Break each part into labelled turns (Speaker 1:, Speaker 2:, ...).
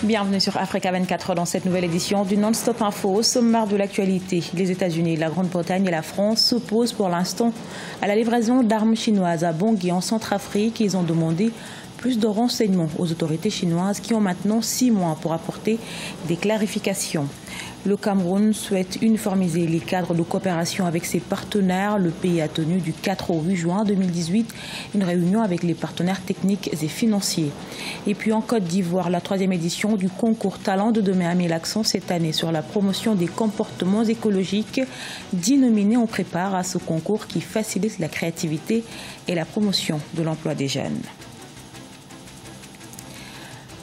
Speaker 1: Bienvenue sur Africa 24 dans cette nouvelle édition du Non-Stop Info. Au sommaire de l'actualité, les États-Unis, la Grande-Bretagne et la France s'opposent pour l'instant à la livraison d'armes chinoises à Bangui en Centrafrique. Ils ont demandé plus de renseignements aux autorités chinoises qui ont maintenant 6 mois pour apporter des clarifications. Le Cameroun souhaite uniformiser les cadres de coopération avec ses partenaires. Le pays a tenu du 4 au 8 juin 2018 une réunion avec les partenaires techniques et financiers. Et puis en Côte d'Ivoire, la 3e édition du concours Talent de demain a mis l'accent cette année sur la promotion des comportements écologiques. 10 nominés on prépare à ce concours qui facilite la créativité et la promotion de l'emploi des jeunes.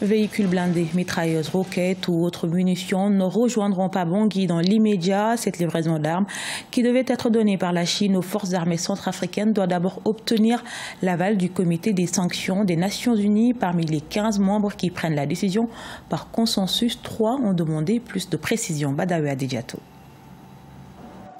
Speaker 1: Véhicules blindés, mitrailleuses, roquettes ou autres munitions ne rejoindront pas Bangui dans l'immédiat. Cette livraison d'armes, qui devait être donnée par la Chine aux forces armées centrafricaines, doit d'abord obtenir l'aval du comité des sanctions des Nations Unies. Parmi les 15 membres qui prennent la décision par consensus, 3 ont demandé plus de précision. Badawi Adidjato.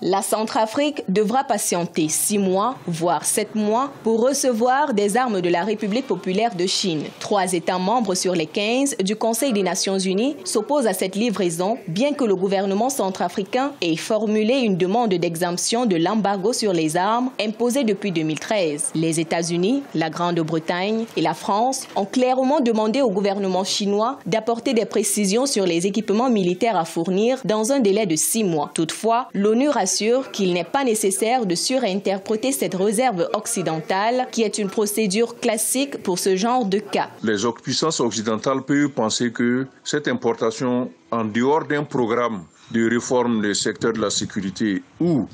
Speaker 2: La Centrafrique devra patienter 6 mois, voire 7 mois, pour recevoir des armes de la République populaire de Chine. 3 États membres sur les 15 du Conseil des Nations Unies s'opposent à cette livraison, bien que le gouvernement centrafricain ait formulé une demande d'exemption de l'embargo sur les armes imposé depuis 2013. Les États-Unis, la Grande-Bretagne et la France ont clairement demandé au gouvernement chinois d'apporter des précisions sur les équipements militaires à fournir dans un délai de 6 mois. Toutefois, l'ONU rassure qu'il n'est pas nécessaire de surinterpréter cette réserve occidentale qui est une procédure classique pour ce genre de cas.
Speaker 3: Les puissances occidentales peuvent penser que cette importation, en dehors d'un programme de réforme du secteur de la sécurité ou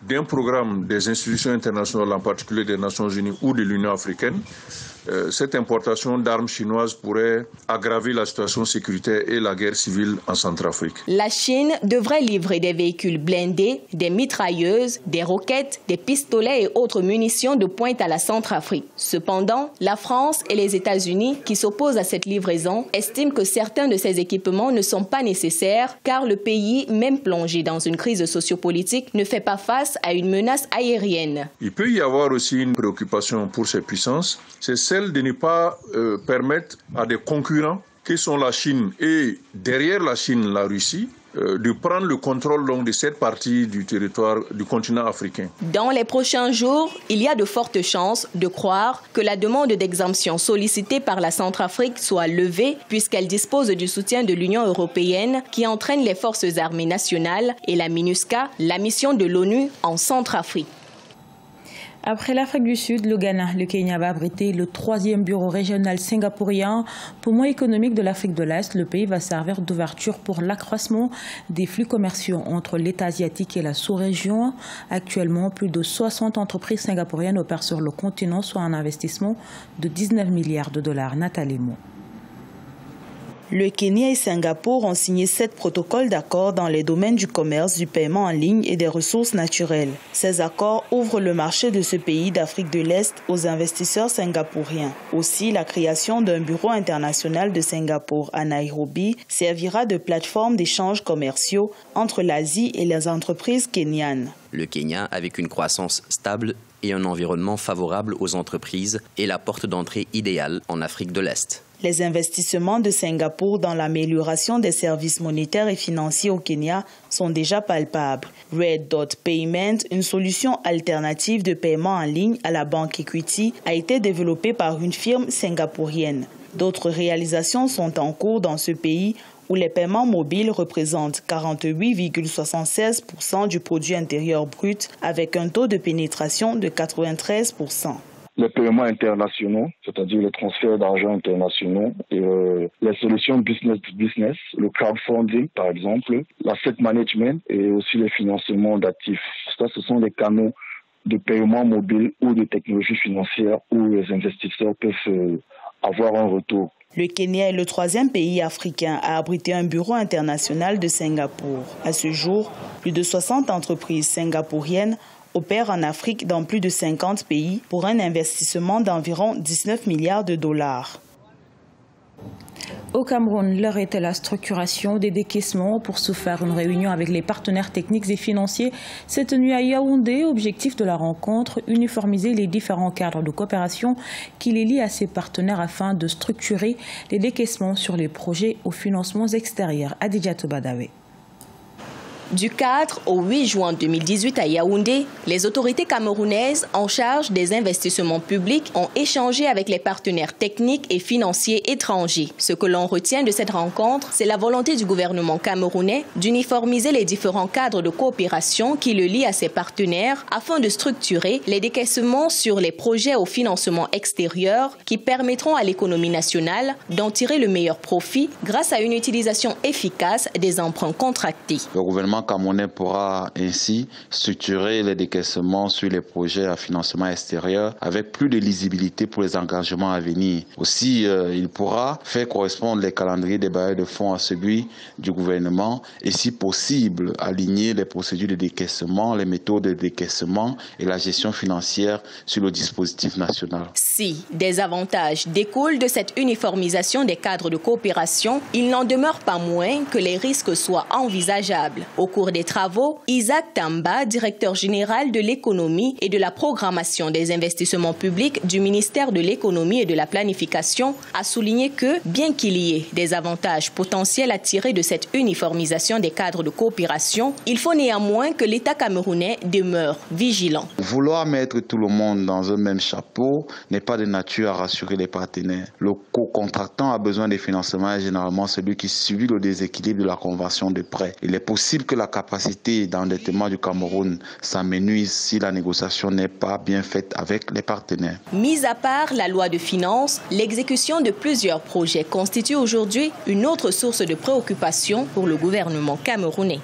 Speaker 3: d'un programme des institutions internationales, en particulier des Nations Unies ou de l'Union africaine, cette importation d'armes chinoises pourrait aggraver la situation sécuritaire et la guerre civile en Centrafrique.
Speaker 2: La Chine devrait livrer des véhicules blindés, des mitrailleuses, des roquettes, des pistolets et autres munitions de pointe à la Centrafrique. Cependant, la France et les États-Unis, qui s'opposent à cette livraison, estiment que certains de ces équipements ne sont pas nécessaires car le pays, même plongé dans une crise sociopolitique, ne fait pas face à une menace aérienne.
Speaker 3: Il peut y avoir aussi une préoccupation pour ces puissances, c'est celle de ne pas permettre à des concurrents qui sont la Chine et derrière la Chine, la Russie, de prendre le contrôle donc, de cette partie du territoire du continent africain.
Speaker 2: Dans les prochains jours, il y a de fortes chances de croire que la demande d'exemption sollicitée par la Centrafrique soit levée puisqu'elle dispose du soutien de l'Union européenne qui entraîne les forces armées nationales et la MINUSCA, la mission de l'ONU en Centrafrique.
Speaker 1: Après l'Afrique du Sud, le Ghana, le Kenya va abriter le 3e bureau régional singapourien. Poumon économique de l'Afrique de l'Est, le pays va servir d'ouverture pour l'accroissement des flux commerciaux entre l'État asiatique et la sous-région. Actuellement, plus de 60 entreprises singapouriennes opèrent sur le continent, soit un investissement de 19 milliards de dollars. Nathalie Mo.
Speaker 4: Le Kenya et Singapour ont signé 7 protocoles d'accord dans les domaines du commerce, du paiement en ligne et des ressources naturelles. Ces accords ouvrent le marché de ce pays d'Afrique de l'Est aux investisseurs singapouriens. Aussi, la création d'un bureau international de Singapour à Nairobi servira de plateforme d'échanges commerciaux entre l'Asie et les entreprises kenyanes.
Speaker 5: Le Kenya, avec une croissance stable et un environnement favorable aux entreprises, est la porte d'entrée idéale en Afrique de l'Est.
Speaker 4: Les investissements de Singapour dans l'amélioration des services monétaires et financiers au Kenya sont déjà palpables. Red Dot Payment, une solution alternative de paiement en ligne à la banque Equity, a été développée par une firme singapourienne. D'autres réalisations sont en cours dans ce pays où les paiements mobiles représentent 48,76% du produit intérieur brut avec un taux de pénétration de 93%.
Speaker 6: Les paiements internationaux, c'est-à-dire les transferts d'argent internationaux, et les solutions business to business, le crowdfunding par exemple, l'asset management et aussi les financements d'actifs. Ça, ce sont des canaux de paiement mobile ou de technologies financières où les investisseurs peuvent avoir un retour.
Speaker 4: Le Kenya est le 3e pays africain à abriter un bureau international de Singapour. À ce jour, plus de 60 entreprises singapouriennes opère en Afrique dans plus de 50 pays pour un investissement d'environ 19 milliards de dollars.
Speaker 1: Au Cameroun, l'heure est à la structuration des décaissements. Pour ce faire, une réunion avec les partenaires techniques et financiers s'est tenue à Yaoundé. Objectif de la rencontre, uniformiser les différents cadres de coopération qui les lient à ces partenaires afin de structurer les décaissements sur les projets aux financements extérieurs. Adidja Tobadawe.
Speaker 2: Du 4 au 8 juin 2018 à Yaoundé, les autorités camerounaises en charge des investissements publics ont échangé avec les partenaires techniques et financiers étrangers. Ce que l'on retient de cette rencontre, c'est la volonté du gouvernement camerounais d'uniformiser les différents cadres de coopération qui le lient à ses partenaires afin de structurer les décaissements sur les projets au financement extérieur qui permettront à l'économie nationale d'en tirer le meilleur profit grâce à une utilisation efficace des emprunts contractés.
Speaker 7: Le gouvernement camerounais pourra ainsi structurer les décaissements sur les projets à financement extérieur avec plus de lisibilité pour les engagements à venir. Aussi, il pourra faire correspondre les calendriers des bailleurs de fonds à celui du gouvernement et, si possible, aligner les procédures de décaissement, les méthodes de décaissement et la gestion financière sur le dispositif national.
Speaker 2: Si des avantages découlent de cette uniformisation des cadres de coopération, il n'en demeure pas moins que les risques soient envisageables. Au cours des travaux, Isaac Tamba, directeur général de l'économie et de la programmation des investissements publics du ministère de l'économie et de la planification, a souligné que, bien qu'il y ait des avantages potentiels à tirer de cette uniformisation des cadres de coopération, il faut néanmoins que l'État camerounais demeure vigilant.
Speaker 7: Vouloir mettre tout le monde dans un même chapeau n'est pas de nature à rassurer les partenaires. Le co-contractant a besoin des financements et généralement celui qui subit le déséquilibre de la convention de prêt. Il est possible que la capacité d'endettement du Cameroun s'amenuise si la négociation n'est pas bien faite avec les partenaires.
Speaker 2: Mis à part la loi de finances, l'exécution de plusieurs projets constitue aujourd'hui une autre source de préoccupation pour le gouvernement camerounais.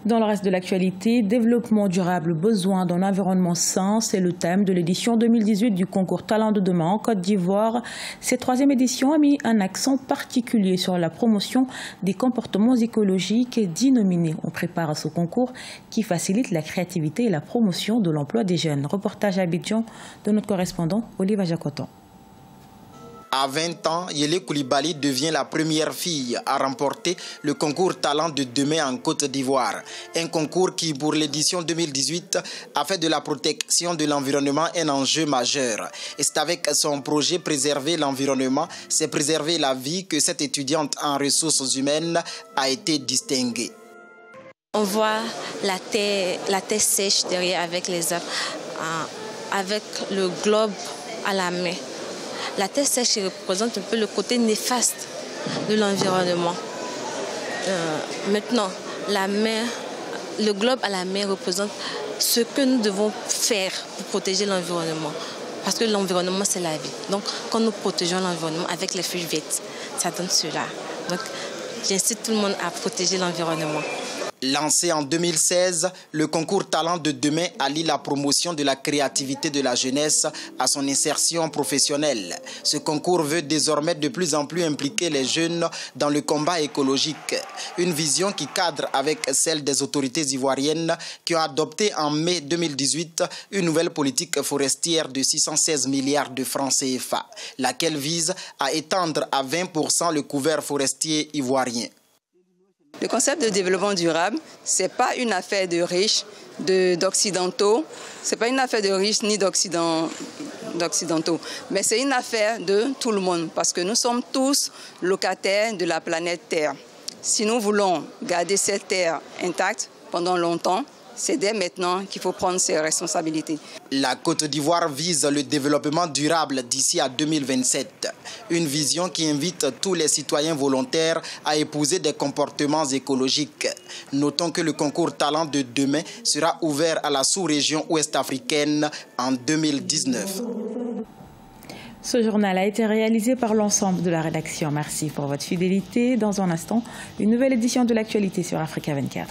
Speaker 1: Dans le reste de l'actualité, développement durable, besoin d'un environnement sain, c'est le thème de l'édition 2018 du concours Talent de demain en Côte d'Ivoire. Cette troisième édition a mis un accent particulier sur la promotion des comportements écologiques. 10 nominés on prépare ce concours qui facilite la créativité et la promotion de l'emploi des jeunes. Reportage à Abidjan de notre correspondant Oliva Jacoton.
Speaker 8: À 20 ans, Yele Koulibaly devient la première fille à remporter le concours Talent de demain en Côte d'Ivoire. Un concours qui, pour l'édition 2018, a fait de la protection de l'environnement un enjeu majeur. Et c'est avec son projet Préserver l'environnement, c'est préserver la vie que cette étudiante en ressources humaines a été distinguée.
Speaker 9: On voit la terre sèche derrière avec les arbres, avec le globe à la main. La terre sèche représente un peu le côté néfaste de l'environnement. Maintenant, la mer, le globe à la mer représente ce que nous devons faire pour protéger l'environnement. Parce que l'environnement, c'est la vie. Donc, quand nous protégeons l'environnement avec les feuilles vertes, ça donne cela. Donc, j'incite tout le monde à protéger l'environnement.
Speaker 8: Lancé en 2016, le concours Talent de demain allie la promotion de la créativité de la jeunesse à son insertion professionnelle. Ce concours veut désormais de plus en plus impliquer les jeunes dans le combat écologique. Une vision qui cadre avec celle des autorités ivoiriennes qui ont adopté en mai 2018 une nouvelle politique forestière de 616 milliards de francs CFA, laquelle vise à étendre à 20% le couvert forestier ivoirien.
Speaker 10: Le concept de développement durable, ce n'est pas une affaire de riches, d'occidentaux, ce n'est pas une affaire de riches ni d'occidentaux, mais c'est une affaire de tout le monde parce que nous sommes tous locataires de la planète Terre. Si nous voulons garder cette Terre intacte pendant longtemps, c'est dès maintenant qu'il faut prendre ses responsabilités.
Speaker 8: La Côte d'Ivoire vise le développement durable d'ici à 2027. Une vision qui invite tous les citoyens volontaires à épouser des comportements écologiques. Notons que le concours Talent de demain sera ouvert à la sous-région ouest-africaine en 2019.
Speaker 1: Ce journal a été réalisé par l'ensemble de la rédaction. Merci pour votre fidélité. Dans un instant, une nouvelle édition de l'actualité sur Africa 24.